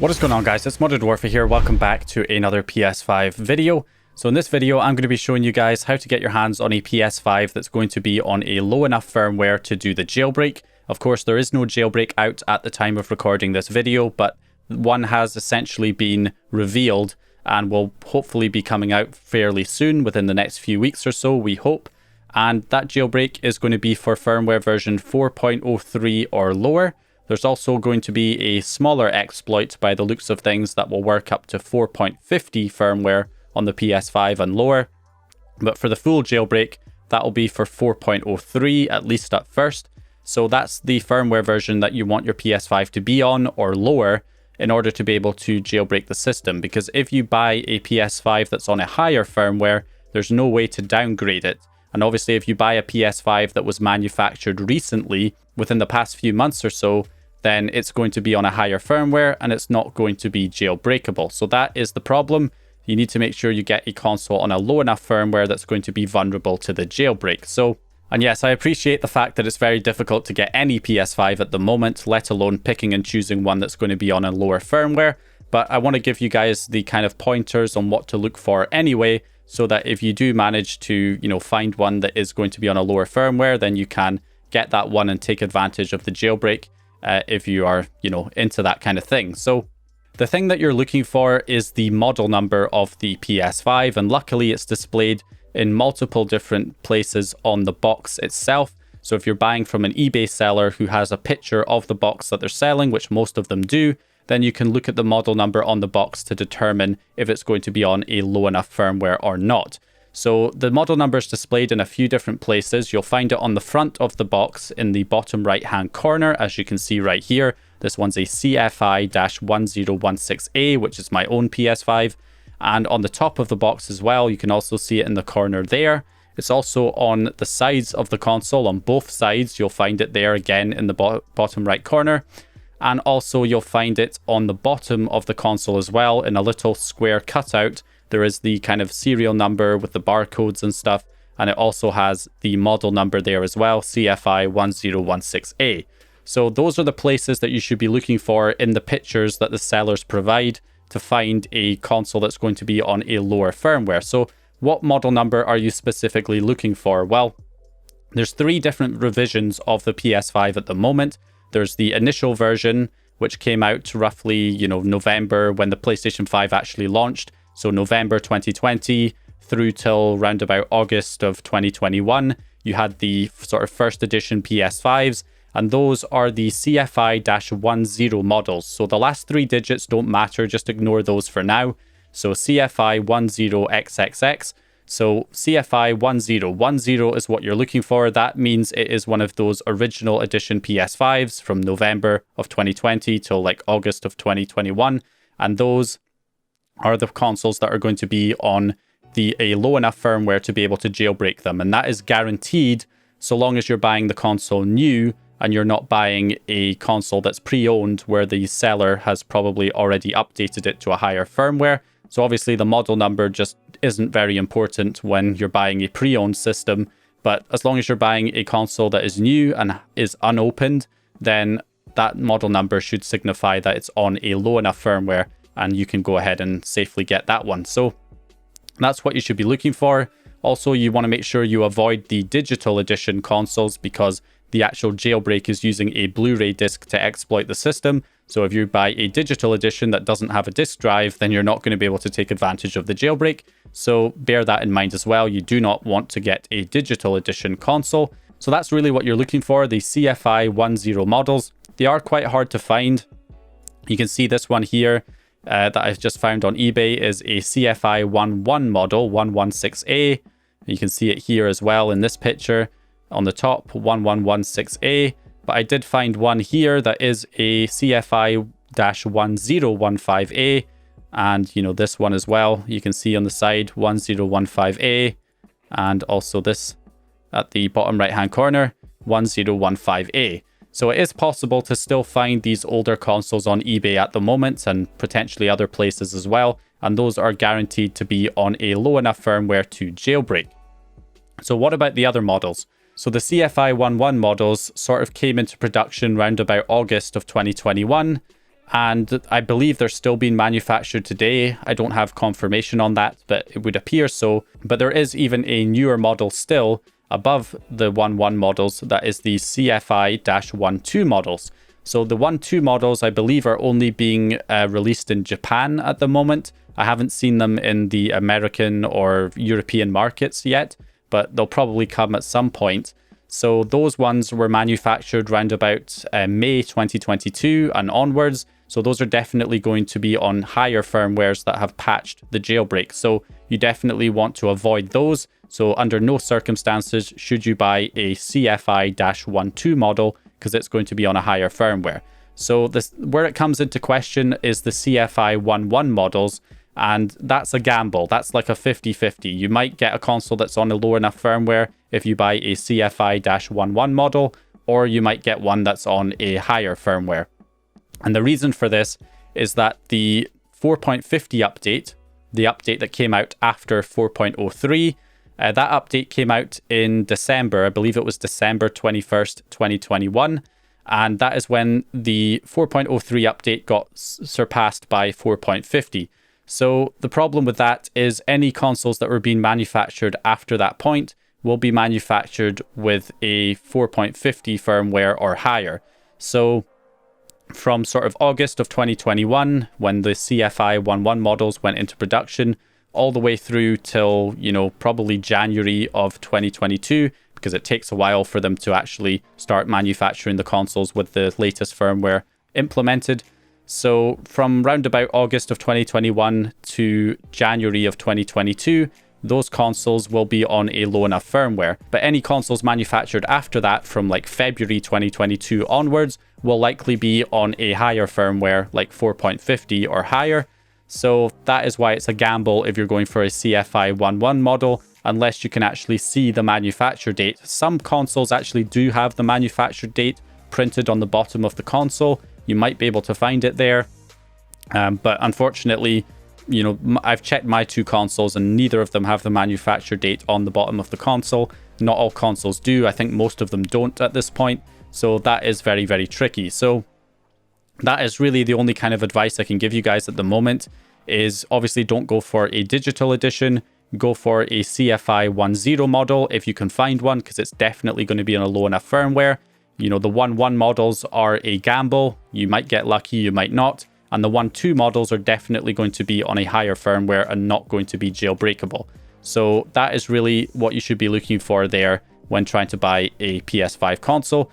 What is going on, guys? It's Modded Warfare here. Welcome back to another PS5 video. So in this video, I'm going to be showing you guys how to get your hands on a PS5 that's going to be on a low enough firmware to do the jailbreak. Of course, there is no jailbreak out at the time of recording this video, but one has essentially been revealed and will hopefully be coming out fairly soon, within the next few weeks or so, we hope. And that jailbreak is going to be for firmware version 4.03 or lower. There's also going to be a smaller exploit by the looks of things that will work up to 4.50 firmware on the PS5 and lower. But for the full jailbreak, that will be for 4.03, at least at first. So that's the firmware version that you want your PS5 to be on or lower in order to be able to jailbreak the system. Because if you buy a PS5 that's on a higher firmware, there's no way to downgrade it. And obviously, if you buy a PS5 that was manufactured recently, within the past few months or so, then it's going to be on a higher firmware and it's not going to be jailbreakable. So that is the problem. You need to make sure you get a console on a low enough firmware that's going to be vulnerable to the jailbreak. So, and yes, I appreciate the fact that it's very difficult to get any PS5 at the moment, let alone picking and choosing one that's going to be on a lower firmware. But I want to give you guys the kind of pointers on what to look for anyway, so that if you do manage to, find one that is going to be on a lower firmware, then you can get that one and take advantage of the jailbreak if you are, into that kind of thing. So the thing that you're looking for is the model number of the PS5, and luckily it's displayed in multiple different places on the box itself. So if you're buying from an eBay seller who has a picture of the box that they're selling, which most of them do, then you can look at the model number on the box to determine if it's going to be on a low enough firmware or not. So the model number is displayed in a few different places. You'll find it on the front of the box in the bottom right hand corner, as you can see right here. This one's a CFI-1016A, which is my own PS5. And on the top of the box as well, you can also see it in the corner there. It's also on the sides of the console, on both sides. You'll find it there again in the bottom right corner. And also you'll find it on the bottom of the console as well, in a little square cutout. There is the kind of serial number with the barcodes and stuff. And it also has the model number there as well, CFI-1016A. So those are the places that you should be looking for in the pictures that the sellers provide to find a console that's going to be on a lower firmware. So what model number are you specifically looking for? Well, there's 3 different revisions of the PS5 at the moment. There's the initial version, which came out roughly, November when the PlayStation 5 actually launched. So November 2020 through till round about August of 2021. You had the sort of first edition PS5s, and those are the CFI-10 models. So the last 3 digits don't matter, just ignore those for now. So CFI-10XXX. So CFI-1010 is what you're looking for. That means it is one of those original edition PS5s from November of 2020 till like August of 2021. And those are the consoles that are going to be on a low enough firmware to be able to jailbreak them. And that is guaranteed so long as you're buying the console new and you're not buying a console that's pre-owned where the seller has probably already updated it to a higher firmware. So obviously the model number just isn't very important when you're buying a pre-owned system. But as long as you're buying a console that is new and is unopened, then that model number should signify that it's on a low enough firmware and you can go ahead and safely get that one. So that's what you should be looking for. Also, you want to make sure you avoid the digital edition consoles because the actual jailbreak is using a Blu-ray disc to exploit the system. So if you buy a digital edition that doesn't have a disc drive, then you're not going to be able to take advantage of the jailbreak. So bear that in mind as well. You do not want to get a digital edition console. So that's really what you're looking for, the CFI-10 models. They are quite hard to find. You can see this one here that I've just found on eBay is a CFI-11 model, 116A. You can see it here as well in this picture on the top, 1116A. But I did find one here that is a CFI-1015A. And, this one as well, you can see on the side, 1015A. And also this at the bottom right-hand corner, 1015A. So it is possible to still find these older consoles on eBay at the moment and potentially other places as well. And those are guaranteed to be on a low enough firmware to jailbreak. So what about the other models? So the CFI-11 models sort of came into production round about August of 2021. And I believe they're still being manufactured today. I don't have confirmation on that, but it would appear so. But there is even a newer model still above the 1.1 models, that is the CFI-12 models. So the 1.2 models, I believe, are only being released in Japan at the moment. I haven't seen them in the American or European markets yet, but they'll probably come at some point. So those ones were manufactured around about May 2022 and onwards. So those are definitely going to be on higher firmwares that have patched the jailbreak. So you definitely want to avoid those. So under no circumstances should you buy a CFI-12 model, because it's going to be on a higher firmware. So where it comes into question is the CFI-11 models, and that's a gamble. That's like a 50-50. You might get a console that's on a low enough firmware if you buy a CFI-11 model, or you might get one that's on a higher firmware. And the reason for this is that the 4.50 update, the update that came out after 4.03, that update came out in December. I believe it was December 21st, 2021. And that is when the 4.03 update got surpassed by 4.50. So the problem with that is any consoles that were being manufactured after that point will be manufactured with a 4.50 firmware or higher. So from sort of August of 2021, when the CFI-11 models went into production, all the way through till, probably January of 2022, because it takes a while for them to actually start manufacturing the consoles with the latest firmware implemented. So from round about August of 2021 to January of 2022, those consoles will be on a low enough firmware. But any consoles manufactured after that, from like February 2022 onwards, will likely be on a higher firmware, like 4.50 or higher. So that is why it's a gamble if you're going for a CFI-11 model, unless you can actually see the manufacture date. Some consoles actually do have the manufacture date printed on the bottom of the console. You might be able to find it there. But unfortunately, I've checked my two consoles and neither of them have the manufacture date on the bottom of the console. Not all consoles do. I think most of them don't at this point. So that is very, very tricky. So that is really the only kind of advice I can give you guys at the moment, is obviously don't go for a digital edition. Go for a CFI-10 model if you can find one, because it's definitely going to be on a low enough firmware. The 1.1 models are a gamble. You might get lucky, you might not. And the 1.2 models are definitely going to be on a higher firmware and not going to be jailbreakable. So that is really what you should be looking for there when trying to buy a PS5 console.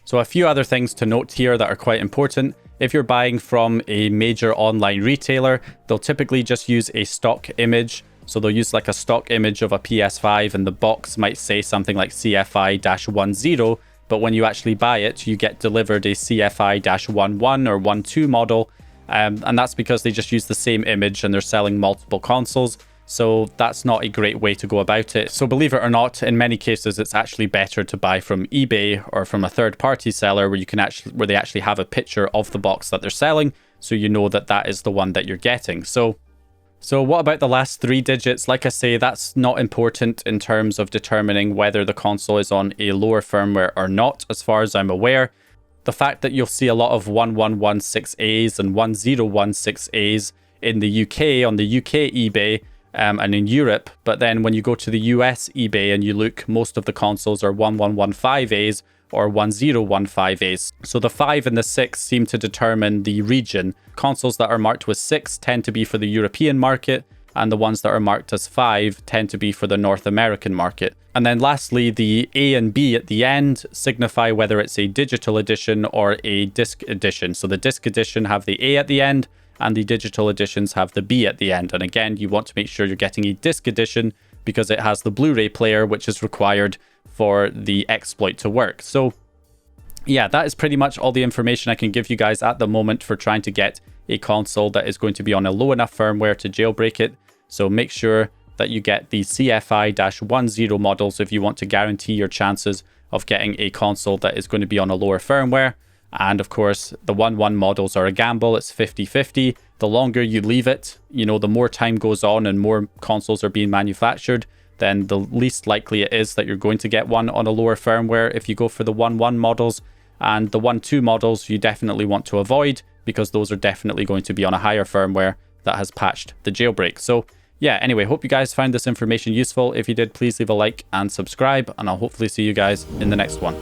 So a few other things to note here that are quite important. If you're buying from a major online retailer, they'll typically just use a stock image. So they'll use like a stock image of a PS5 and the box might say something like CFI-10, but when you actually buy it, you get delivered a CFI-11 or 1.2 model. And that's because they just use the same image and they're selling multiple consoles. So that's not a great way to go about it. So believe it or not, in many cases, it's actually better to buy from eBay or from a third-party seller where they actually have a picture of the box that they're selling, so you know that that is the one that you're getting. So what about the last 3 digits? Like I say, that's not important in terms of determining whether the console is on a lower firmware or not, as far as I'm aware. The fact that you'll see a lot of 1116As and 1016As in the UK, on the UK eBay, and in Europe, but then when you go to the US eBay and you look, most of the consoles are 1115As or 1015As. So the 5 and the 6 seem to determine the region. Consoles that are marked with 6 tend to be for the European market, and the ones that are marked as 5 tend to be for the North American market. And then lastly, the A and B at the end signify whether it's a digital edition or a disc edition. So the disc edition have the A at the end, and the digital editions have the B at the end. And again, you want to make sure you're getting a disc edition because it has the Blu-ray player, which is required for the exploit to work. So yeah, that is pretty much all the information I can give you guys at the moment for trying to get a console that is going to be on a low enough firmware to jailbreak it. So make sure that you get the CFI-10 models if you want to guarantee your chances of getting a console that is going to be on a lower firmware. And of course, the 1.1 models are a gamble. It's 50-50. The longer you leave it, the more time goes on and more consoles are being manufactured, then the least likely it is that you're going to get one on a lower firmware if you go for the 1.1 models. And the 1.2 models you definitely want to avoid because those are definitely going to be on a higher firmware that has patched the jailbreak. So yeah, anyway, hope you guys found this information useful. If you did, please leave a like and subscribe, and I'll hopefully see you guys in the next one.